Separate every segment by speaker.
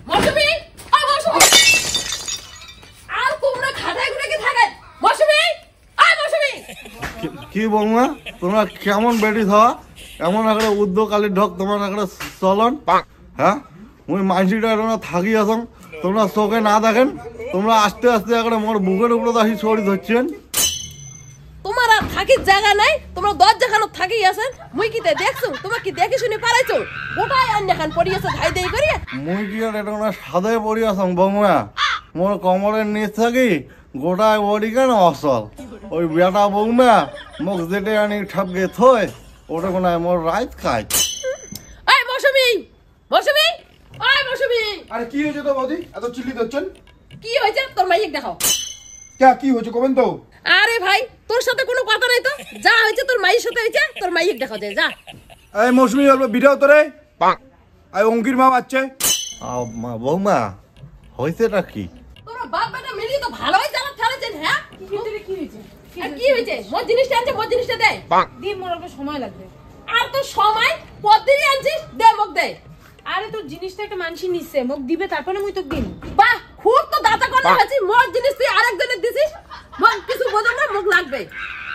Speaker 1: মৌসুমী, ও মৌসুমী, আর তোমরা খাটায় ঘুরে কি থাকেন? মৌসুমী, আয় মৌসুমী।
Speaker 2: কি বলনা তোমরা কেমন বেটি হওয়া এমন একটা উদ্যোগকালী ঢক তোমার একটা চলন হ্যাঁ মুই মানসিটা থাকি আসং তোমরা চোখে না দেখেন তোমরা আস্তে আস্তে একটা মোর বুকের উপরে আসি ছড়ি ধরছেন
Speaker 1: তোমার আর থাকির জায়গা নাই, তোমরা দরজাখানো থাকি আছেন। মুই কি দেখছো? তোমার কি দেখে শুনে পারাইছো? গোটাই আন্যাখান পড়ি আছে ধাই দেই করিয়া।
Speaker 2: মুই কি আর এটা সাদে পড়ি আসং বৌমা মোর কমরের নিচ থাকি গোটায় বডি কেন অসল ওই বেটা বৌমা মুখ যেটে আনি ঠাপকে থই ওটা কোনো মোর রাইত খাই।
Speaker 1: এই মৌসুমী, মৌসুমী, ওই মৌসুমী।
Speaker 3: আরে কি হয়েছে তো বৌদি এত চিল্লি দিচ্ছেন?
Speaker 1: কি হয়েছে? তোর মাইক দেখাও।
Speaker 3: কি হয়েছে কবেন তো?
Speaker 1: আরে ভাই তোর সাথে কোনো কথা নাই তো, যা হয়েছে তোর মায়ের সাথে হয়েছে, তোর মাইক দেখাও দে যা।
Speaker 3: এই মৌসুমী অল্প ভিডিও তোরে এই অঙ্কির মা বাচ্চা
Speaker 2: বৌমা হয়েছেটা কি?
Speaker 1: তোর বাপ বেটা মিলি তো ভালোই জ্বালা ফেলেছেন। হ্যাঁ কি হয়েছে? আর কি হয়েছে? মোর জিনিসটা আনছে, মোর জিনিসটা দে।
Speaker 4: দি মোর অল্প সময় লাগবে।
Speaker 1: আর তোর সময় পরদিনই আনছিস, দে মুখ দে।
Speaker 4: আরে তোর জিনিসটা একটা মানসি নিচ্ছে, মুখ দিবে তারপরে মুই তোকে দিন।
Speaker 1: বাহ, খুব তো দাতা করে আছি। মোর জিনিস তুই আরেকজনের দিছিস, মোর কিছু বোঝো না, মুখ লাগবে।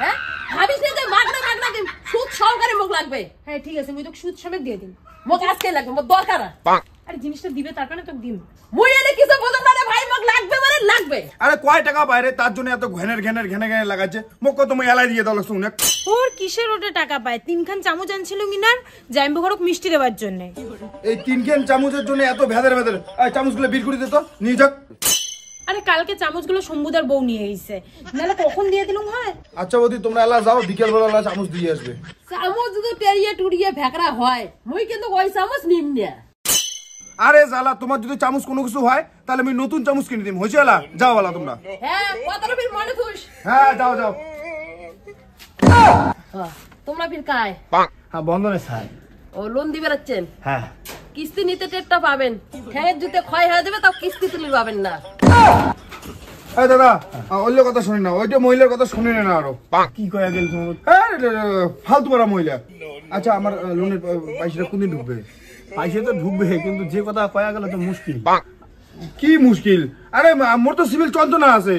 Speaker 1: হ্যাঁ ভাবিস না যে মাগনা মাগনা দিন, সুদ সহকারে মুখ লাগবে।
Speaker 4: হ্যাঁ ঠিক আছে, মুই তোকে সুদ সমেত দিয়ে দিন।
Speaker 1: মুখ আজকে লাগবে, মোর দরকার।
Speaker 4: আরে জিনিসটা দিবে তারপরে তোকে দিন।
Speaker 1: মুই এনে কিছু বোঝো না রে ভাই, মুখ লাগবে মানে লাগবে।
Speaker 3: আরে কয় টাকা বাইরে তার জন্য এত ঘেনে লাগাচ্ছে মুখ কত মই এলাই দিয়ে দাও শুনে।
Speaker 4: ওর কিসের ওটা টাকা পায়? 3 খান চামচ আনছিল মিনার জাইম্বু ঘরক মিষ্টি দেওয়ার জন্য।
Speaker 3: এই 3 খান চামচের জন্য এত ভেদের এই চামচগুলো বিল করে দে তো নিয়ে যাক।
Speaker 4: আরে কালকে চামচগুলো শম্ভুদার বউ নিয়ে এসেছে, নাহলে কখন দিয়ে দিলুম হয়।
Speaker 3: আচ্ছা বৌদি তোমরা এলা যাও বিকেল বেলা চামচ দিয়ে আসবে।
Speaker 1: চামচ যদি টেরিয়ে টুরিয়ে ভেকড়া হয় মুই কিন্তু ওই চামচ নিম না।
Speaker 3: আরে জালা তোমার যদি চামচ কোনো কিছু হয় তাহলে আমি নতুন চামচ কিনে দিম। হয়েছে এলা যাও এলা তোমরা।
Speaker 1: হ্যাঁ কথাটা ফির মনে থুস।
Speaker 3: হ্যাঁ যাও যাও।
Speaker 1: তোমরা ফির কায়?
Speaker 2: হ্যাঁ বন্ধনে স্যার
Speaker 1: ও লোন দিবে রাখছেন?
Speaker 2: হ্যাঁ
Speaker 1: কিস্তি নিতে টেটটা পাবেন, ঠ্যাঙের জুতে ক্ষয় হয়ে যাবে, তাও কিস্তি তুলি পাবেন না।
Speaker 3: এই দাদা অন্য কথা শুনি না, ওইটা মহিলার কথা শুনি না আরো
Speaker 2: কি কয়া গেল
Speaker 3: ফালতু করা মহিলা। আচ্ছা আমার লোনের পয়সাটা কোনদিন ঢুকবে?
Speaker 2: পয়সা তো ঢুকবে কিন্তু যে কথা কয়া গেল তো মুশকিল।
Speaker 3: কি মুশকিল? আরে মোর তো সিভিল চলতো না আছে।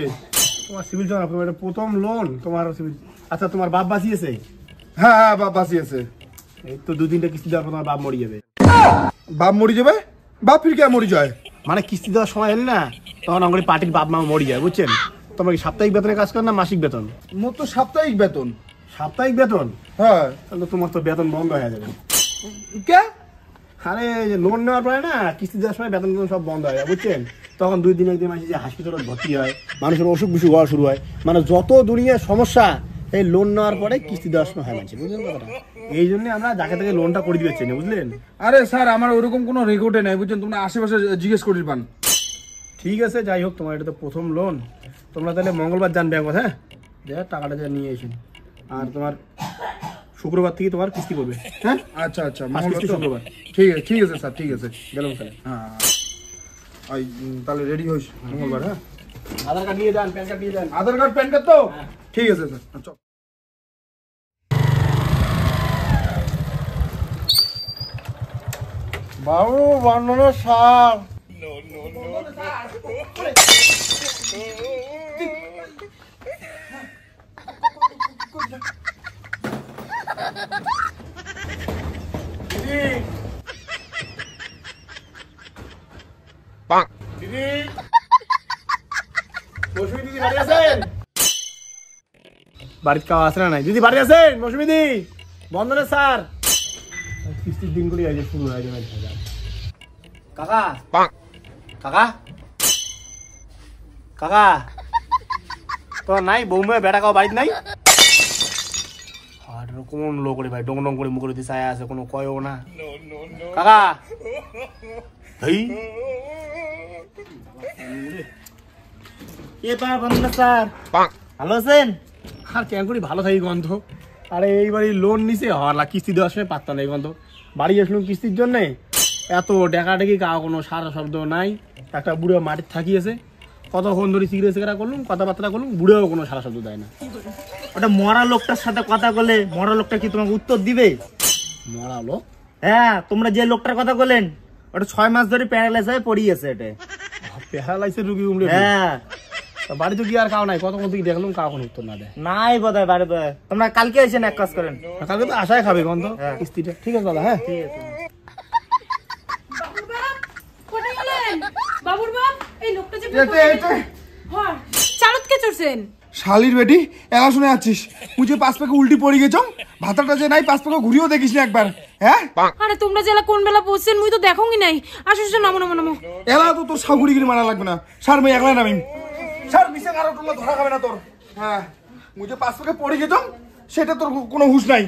Speaker 2: তোমার সিভিল চল এটা প্রথম লোন তোমার সিভিল। আচ্ছা তোমার বাপ বাঁচিয়েছে?
Speaker 3: হ্যাঁ হ্যাঁ বাপ বাঁচি আছে।
Speaker 2: এই তো 2-3টা কিস্তি দেওয়ার পর তোমার বাপ মরে যাবে।
Speaker 3: বাপ মরি যাবে? বাপ ফির কে মরি যায়?
Speaker 2: মানে কিস্তি দেওয়ার সময় এলে না তখন আমাদের পার্টির বাপ মা মরে যায় বুঝছেন। তোমরা কি সাপ্তাহিক বেতনে কাজ করেন না মাসিক বেতন?
Speaker 3: মোর তো সাপ্তাহিক বেতন।
Speaker 2: সাপ্তাহিক বেতন?
Speaker 3: হ্যাঁ।
Speaker 2: তাহলে তোমার তো বেতন বন্ধ হয়ে যাবে।
Speaker 3: কে?
Speaker 2: আরে লোন নেওয়ার পরে না কিস্তি দেওয়ার সময় বেতন সব বন্ধ হয়ে যায় বুঝছেন। তখন 2 দিন 1 দিন মাসে যে হাসপাতালে ভর্তি হয়, মানুষের অসুখ বিসুখ হওয়া শুরু হয়, মানে যত দুনিয়ার সমস্যা এই লোন নেওয়ার পরে কিস্তি দেওয়ার সময় হয় মানছে বুঝলেন কথাটা। এই জন্য আমরা যাকে তাকে লোনটা করে দিচ্ছি না বুঝলেন।
Speaker 3: আরে স্যার আমার ওরকম কোনো রেকর্ডে নাই বুঝছেন, তোমরা আশেপাশে জিজ্ঞেস করি পান।
Speaker 2: ঠিক আছে যাই হোক তোমার এটা তো প্রথম লোন, তোমরা তাহলে মঙ্গলবার যান ব্যাংক। হ্যাঁ টাকাটা যা নিয়ে এসেন আর তোমার শুক্রবার থেকে তোমার কিস্তি করবে। হ্যাঁ
Speaker 3: আচ্ছা আচ্ছা
Speaker 2: শুক্রবার।
Speaker 3: ঠিক আছে স্যার ঠিক আছে
Speaker 2: গেলাম তাহলে।
Speaker 3: হ্যাঁ তাহলে রেডি হইস মঙ্গলবার। হ্যাঁ
Speaker 2: আধার কার্ড নিয়ে যান, প্যান কার্ড নিয়ে যান।
Speaker 3: আধার কার্ড প্যান কার্ড তো ঠিক আছে স্যার। আচ্ছা
Speaker 2: বাবু বন্ধনের সার বাড়িতে খাওয়া আসে না নাই? দিদি বাড়ি আছেন? মৌসুমী দি বন্ধনের স্যার কিস্তির দিনগুলি আজ শুরু হয়ে যাবে। কাকা কাকা কাকা তোর নাই বৌমা বেটা খাওয়া বাড়িতে নাই? আর কোন লোক করে ভাই ডং ডং করে মুখ দিয়ে ছায়া আছে কোনো কয়ও না। কাকা এই
Speaker 5: এ পা বন্ধু স্যার ভালো আছেন?
Speaker 2: আর কেন করি ভালো থাকি গন্ধ। আরে এই বাড়ি লোন নিছে হলা কিস্তি দেওয়ার সময় পাত্তা নেই গন্ধ। বাড়ি আসলাম কিস্তির জন্যে এত ডেকাডেকি কাউ কোনো সারা শব্দ নাই। একটা বুড়ো মাটির থাকিয়েছে কতক্ষণ ধরে সিগারেট সিগারা করলুম কথাবার্তা করলুম, বুড়েও কোনো সারা শব্দ দেয় না।
Speaker 5: ওটা মরা লোকটার সাথে কথা বলে মরা লোকটা কি তোমাকে উত্তর দিবে?
Speaker 2: মরা লোক?
Speaker 5: হ্যাঁ তোমরা যে লোকটার কথা বলেন ওটা 6 মাস ধরে প্যারালাইজ হয়ে পড়ি আছে এটা।
Speaker 2: প্যারালাইসের রুগী উমরে
Speaker 5: হ্যাঁ
Speaker 2: বাড়িতে কি আর কাউ নাই, কত কত দেখলাম কাউ কোনো উত্তর না দেয়।
Speaker 5: নাই বোধহয় বাড়িতে। তোমরা কালকে এসে এক কাজ করেন।
Speaker 2: কালকে তো আশায় খাবে গন্ধ কিস্তিটা। ঠিক আছে দাদা, হ্যাঁ
Speaker 5: ঠিক আছে।
Speaker 4: বাবুর বাপ কোথায় গেলেন? বাবুর বাপ এই লোকটা যে হ্যাঁ চালতকে চড়ছেন।
Speaker 3: শালির বেটি এলা শুনে যাচ্ছিস, মুঝে 5 পাকে উল্টি পড়ে গেছ, ভাতাটা যে নাই 5 পাকে ঘুরিয়েও দেখিস না একবার। হ্যাঁ
Speaker 4: আরে তোমরা জেলা কোন বেলা পৌঁছছেন মুই তো দেখোই নাই। আসো নামো নামো নামো।
Speaker 3: এলা তো তোর সাগুড়িগিরি মারা লাগবে না, স্যার মই একলা নামিম। স্যার মিশে কারো টোলা ধরা খাবে না তোর। হ্যাঁ মুঝে 5 পাকে পড়ে গেছ, সেটা তোর কোনো হুঁশ নাই।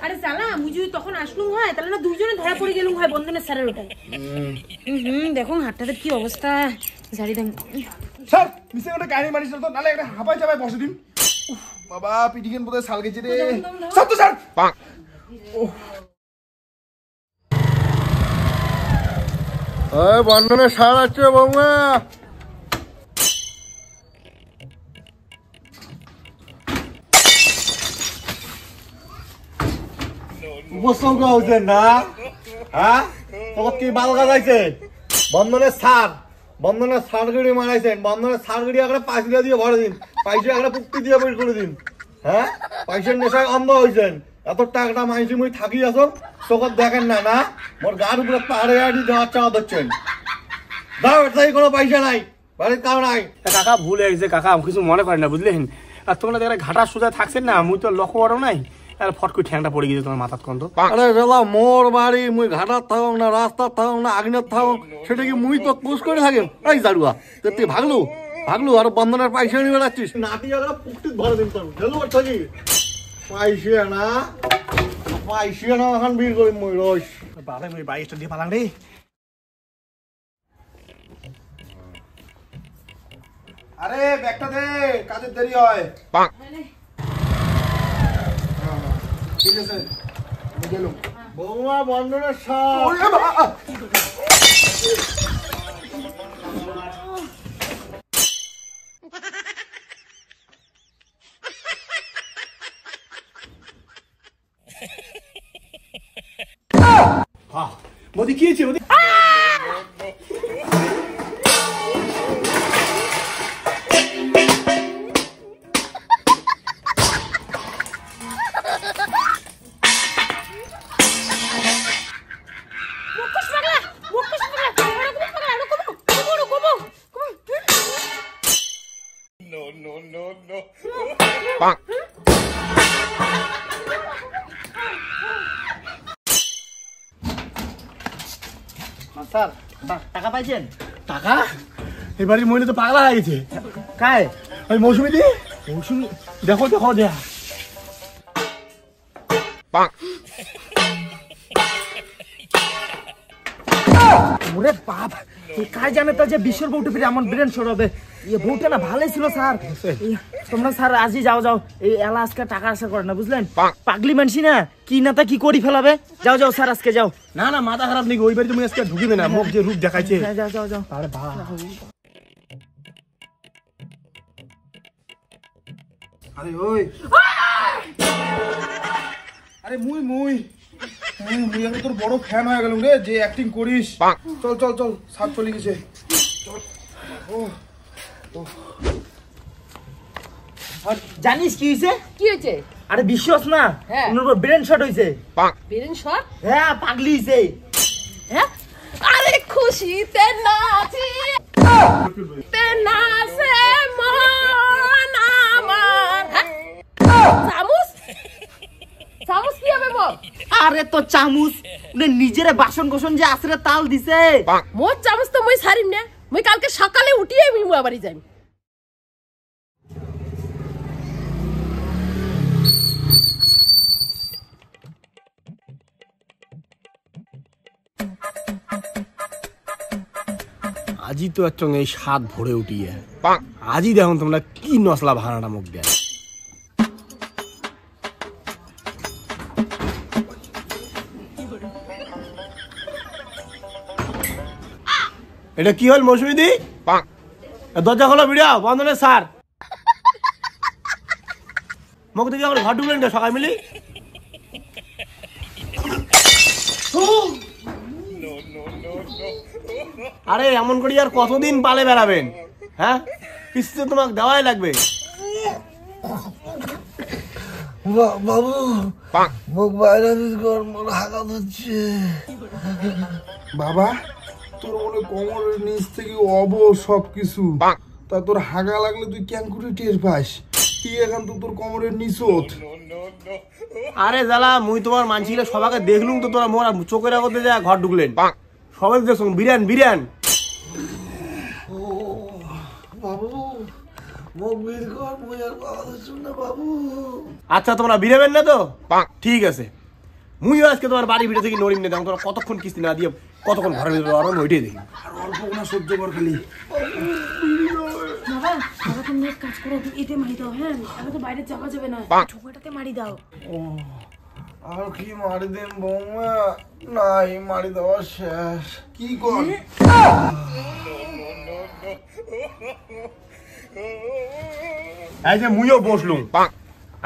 Speaker 4: আরে জালা মুই যদি তখন আসলুম হয় তাহলে না দুইজনে ধরা পড়ে গেলুম হয় বন্ধনের স্যারের ওটাই। দেখুন হাতটাতে কি অবস্থা, ঝাড়ি দেন।
Speaker 3: স্যার মিশে একটা কাহিনী মানিস না তো, নালে একটা হাঁপাই চাপাই বসে দিন। উফ, বাবা পিটিকেন বোধহয় শাল গেছে রে। স্যার তো স্যার
Speaker 2: বন্ধনে সার আছে বৌমা। উপসর্গ হয়েছে না, হ্যাঁ তোমার কি বাল গাজাইছে? বন্ধনের সার, বন্ধনের সারগুড়ি মারাইছেন, বন্ধনের সারগুড়ি একটা পাঁচটা দিয়ে ভরে দিন, পয়সা একটা পুক্তি দিয়ে বের করে দিন। হ্যাঁ পয়সার নেশায় অন্ধ হয়েছেন, এত টাকাটা মাইসি মুই থাকি আসো চোখত দেখেন না, না মোর গার উপরে পাহাড়ে আড়ি দেওয়ার চাওয়া দিচ্ছেন। দাও এটাই কোনো পয়সা নাই, বাড়ির কাউ নাই। কাকা ভুল হয়েছে কাকা, কিছু মনে করেন না বুঝলেন। আর তোমরা দেখে ঘাটা সোজা থাকছেন না, মুই তো লক্ষ্য করো নাই, আর ফট করে ঠ্যাংটা পড়ে গেছে তোমার মাথার কন্ত। আরে বেলা মোর বাড়ি, মুই ঘাটার থাকুক না রাস্তার থাকুক না আগ্নের থাকুক, সেটা কি মুই তো পুষ করে থাকেন? এই জারুয়া তুই ভাগলু ভাগলু আর বন্ধনের পয়সা নিয়ে বেড়াচ্ছিস। নাটি জায়গা পুষ্টি ধরে দিন তোর গেলু থাকি পয়সা না, পয়সা না এখন বিল করি মুই রস বাবা মুই বাইশটা দিয়ে পালাম রে।
Speaker 3: আরে ব্যাগটা দে, কাজের দেরি হয়। ঠিক আছে গেলুম।
Speaker 2: বৌমা বন্ধনের সার।
Speaker 3: ওরে বাবা
Speaker 2: মোদি কি হয়েছে? মোদি
Speaker 5: স্যার টাকা পাইছেন?
Speaker 2: টাকা এই বাড়ির মহিলা তো পাগলা হয়ে গেছে।
Speaker 5: কায়
Speaker 2: ওই মৌসুমি দি, মৌসুমি দেখো দেখো দেয়া।
Speaker 5: ওরে বাপ, কাজ জানে তো যে বিশ্বের বউটা ফিরে আমার ব্রেন সরাবে। এই বউটা না ভালোই ছিল স্যার। তোমরা স্যার আজই যাও যাও, এই এলা আজকে টাকা আশা করে না বুঝলেন, পাগলি মানসি না কি না তা কি করি ফেলাবে। যাও যাও স্যার আজকে যাও।
Speaker 2: না না মাথা খারাপ নাকি, ওই বাড়ি তুমি আজকে ঢুকিবে না, মুখ যে রূপ দেখাইছে।
Speaker 5: যাও যাও যাও।
Speaker 2: আরে বাহ
Speaker 3: আরে ওই আরে মুই মুই মুই মুই আমি তোর বড় ফ্যান হয়ে গেলাম রে, যে অ্যাক্টিং করিস। চল চল চল, সাপ চলে গেছে।
Speaker 5: জানিস কি হয়েছে?
Speaker 1: কি হয়েছে?
Speaker 5: আরে বিশ্বাস না,
Speaker 1: হ্যাঁ।
Speaker 5: ওনার ব্রেন শট হয়েছে।
Speaker 1: বেরেন শট?
Speaker 5: হ্যাঁ পাগলি হয়েছে।
Speaker 1: হ্যাঁ আরে খুশিতে নাচি তে নাচে মন আমার। চামচ চামচ কি হবে বল?
Speaker 5: আরে তো চামুচ নিজের বাসন কোসন যে আসরে তাল দিছে।
Speaker 1: মোর চামচ তো মই ছাড়িম না, মই কালকে সকালে উঠিয়ে আমি মুয়া বাড়ি যাই।
Speaker 2: আজই তো একচং এই স্বাদ ভরে উঠিয়ে, আজই দেখুন তোমরা কি নসলা ভাড়াটা মুখ দেয়। এটা কি হল মৌসুমি দি? দরজা খোলো ভিডিও বন্ধনের স্যার। মুখ দেখি আমার ঘর ঢুকলেন সকাল মিলি। আরে এমন করে আর কতদিন পালে বেড়াবেন? হ্যাঁ, কিস্তি তো তোমাকে দেওয়াই লাগবে।
Speaker 6: বাবু মুখ বাইরে হাঁকা ধরছে।
Speaker 3: বাবা তোর মনে কোমরের নিচ থেকে সবকিছু, তা তোর হাগা লাগলে তুই কেন করে টের পাস? তুই এখন তো তোর কোমরের নিচত।
Speaker 2: আরে জ্বালা, মুই তোমার মানছিলা সবাকে দেখলুম তো, তোরা মোরা চোখের আগতে যা ঘর ঢুকলেন, সবাই দেখছো বিরিয়ান বিরিয়ান।
Speaker 6: বাবু মুখ বের কর, মুই আর পাওয়া যাচ্ছে না বাবু।
Speaker 2: আচ্ছা তোমরা বিরাবেন না তো? ঠিক আছে, মুইও আজকে তোমার বাড়ি ভিতরে থেকে নড়িম না। দেখো তোমরা কতক্ষণ কিস্তি না দিয়ে কতক্ষণ ঘরের ভিতরে আরাম ওইটাই দেখি।
Speaker 3: আর অল্প না সহ্য কর খালি।
Speaker 4: বাবা বাবা তুমি এক কাজ করো, এতে মারি দাও। হ্যাঁ, আমি তো বাইরে যাওয়া যাবে না, ঠোকাটাতে মারি দাও।
Speaker 6: আর কি মারি দেন বৌমা? নাই মারি দেওয়া শেষ।
Speaker 3: কি কর?
Speaker 2: এই যে মুইও বসলুম,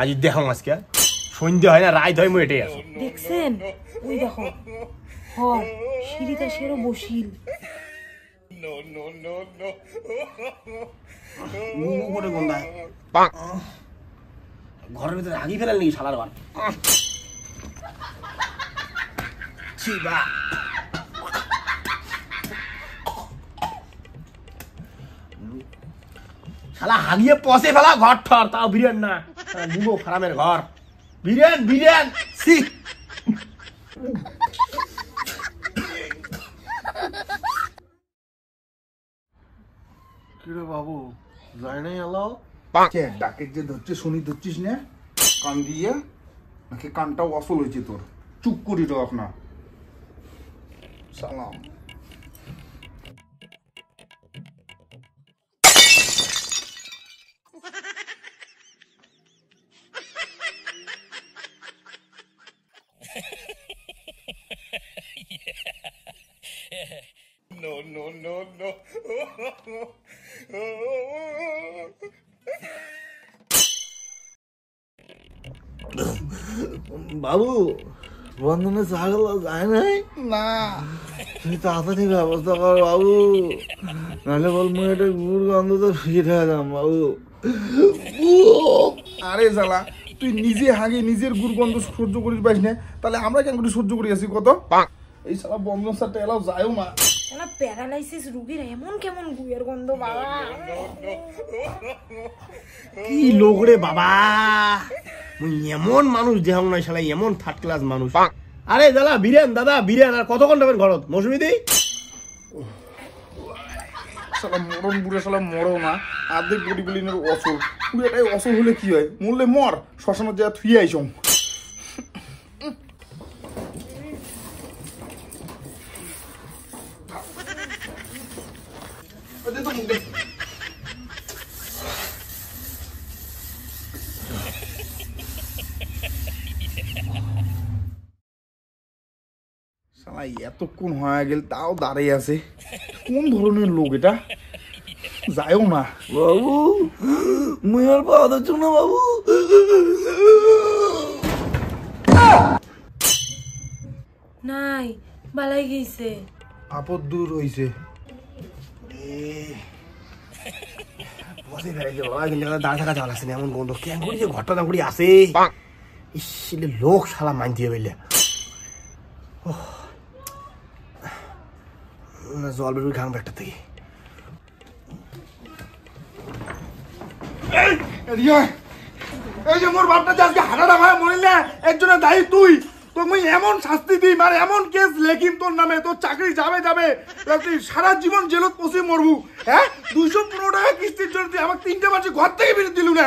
Speaker 2: আজ দেখো আজকে সন্ধ্যা হয় না রাত হয়, মুই এটাই আসো।
Speaker 4: দেখছেন ওই দেখো, হ সিঁড়িটা সেরো বসিল।
Speaker 2: করে গন্ধায় ঘরের ভিতরে আগি ফেলেন নাকি শালার বার। শালা হাগিয়ে পচে ফেলা ঘর ঠর, তাও বিরিয়ান না নিবো খারামের ঘর। বিরিয়ান বিরিয়ান সি।
Speaker 6: কিরে বাবু যাই নাই এলাও?
Speaker 3: ডাকের যে ধরছে শুনি ধরছিস না কান দিয়ে, নাকি কানটাও অসল হয়েছে তোর? চুপ করি রাখ না। সালাম।
Speaker 6: বাবু বন্ধনে ছাগল যায় নাই
Speaker 3: না
Speaker 6: তুমি তাড়াতাড়ি ব্যবস্থা কর বাবু, নাহলে বল মুই এটা গুড় গন্ধ তো ফিট হয়ে যাম বাবু।
Speaker 3: আরে জ্বালা, তুই নিজে হাগে নিজের গুরগন্ধ সহ্য করিস পাইস না, তাহলে আমরা কেন করে সহ্য করি আছি কত? এই সালা বন্ধন সাথে এলাও যায়ও না।
Speaker 4: শালা প্যারালাইসিস রোগীর এমন কেমন গুয়ের গন্ধ বাবা।
Speaker 2: কি লোক রে বাবা, মুই এমন মানুষ দেখাম না শালা, এমন থার্ড ক্লাস মানুষ। আরে দাদা বিরিয়ান, দাদা বিরিয়ান, আর কতক্ষণ যাবেন ঘরত? মৌসুমি দি
Speaker 3: শালা মরণ বুড়ে শালা মরো না, আর্ধেক বডি বিলিনের অসল। তুই এটাই অসল হলে কি হয়? মরলে মর, শ্মশানের জায়গা থুয়ে আইস। এতক্ষণ হয়ে গেল তাও দাঁড়িয়ে আছে, কোন ধরনের লোক এটা? যায়ও না।
Speaker 6: বাবু মুই আর পাওয়া যাচ্ছে না বাবু।
Speaker 4: নাই বালাই গেছে,
Speaker 3: আপদ দূর হইছে।
Speaker 2: দাঁড়া থাকা যাওয়া লাগছে না, এমন গন্ধ কেন করি যে ঘরটা দাম করি আসে। ইসলে লোক শালা মানতে পারলে জল বেরোই খান একটা থেকে।
Speaker 3: এই যে মোর বাপটা যে আজকে হাঁটাটা ভাই মরিল না, এর জন্য দায়ী তুই। তো মুই এমন শাস্তি দিই, মানে এমন কেস লেখিম তোর নামে, তোর চাকরি যাবে যাবে, তুই সারা জীবন জেলত পচে মরবু। হ্যাঁ, 215 টাকা কিস্তির জন্য তুই আমাকে 3টে মাসে ঘর থেকে বেরিয়ে দিলু না।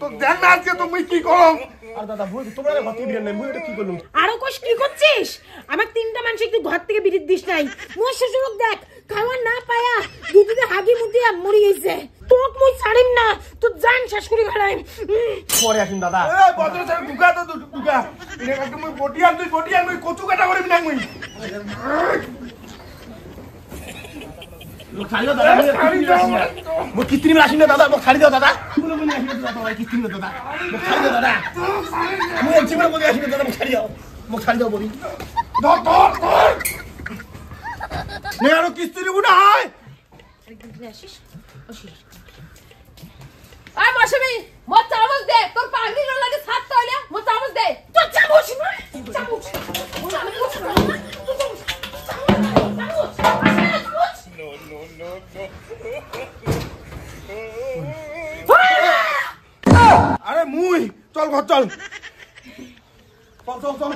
Speaker 3: তো দেখ না আজকে তো মুই কি করম।
Speaker 2: আর দাদা বই তোমরা ঘর থেকে বেরিয়ে নাই, মুই এটা কি করলাম?
Speaker 4: আরো কোশ কি করছিস? আমার 3টা মানুষ একটু ঘর থেকে বিরিত দিস নাই। মোর শ্বশুরক দেখ খাওয়া না পায়া দুধে হাগি মুতি মরি গেছে। তোক মুই ছাড়িম না, তুই জান শেষ করি ঘরাইম।
Speaker 2: পরে আসুন দাদা।
Speaker 3: এই বদর স্যার দুকা তো দুকা, ইনে কাকে মুই বটিয়ান মুই কচু কাটা করিম না মুই।
Speaker 2: ছাড়ি দাও দাদা, মুই কিস্তি নিয়ে আসি না দাদা, মোক ছাড়ি দাও দাদা। কিস্তি নিয়ে দাদা, মোক ছাড়ি দাও দাদা। মুই জীবনে মধ্যে আসি না দাদা, মোক ছাড়ি দাও, মোক ছাড়ি দাও বলি।
Speaker 3: ধর ধর ধর। নে আরো কিস্তি নিবো না হয়
Speaker 4: আসিস
Speaker 1: আয় মৌসুমী মোর চামচ দে তোর পাগড়ি লাগে ছাড়তে হইলে মোর চামচ দে
Speaker 4: তো চামচ না চামচ
Speaker 3: আরে মুই চল ঘর চল চল চল চল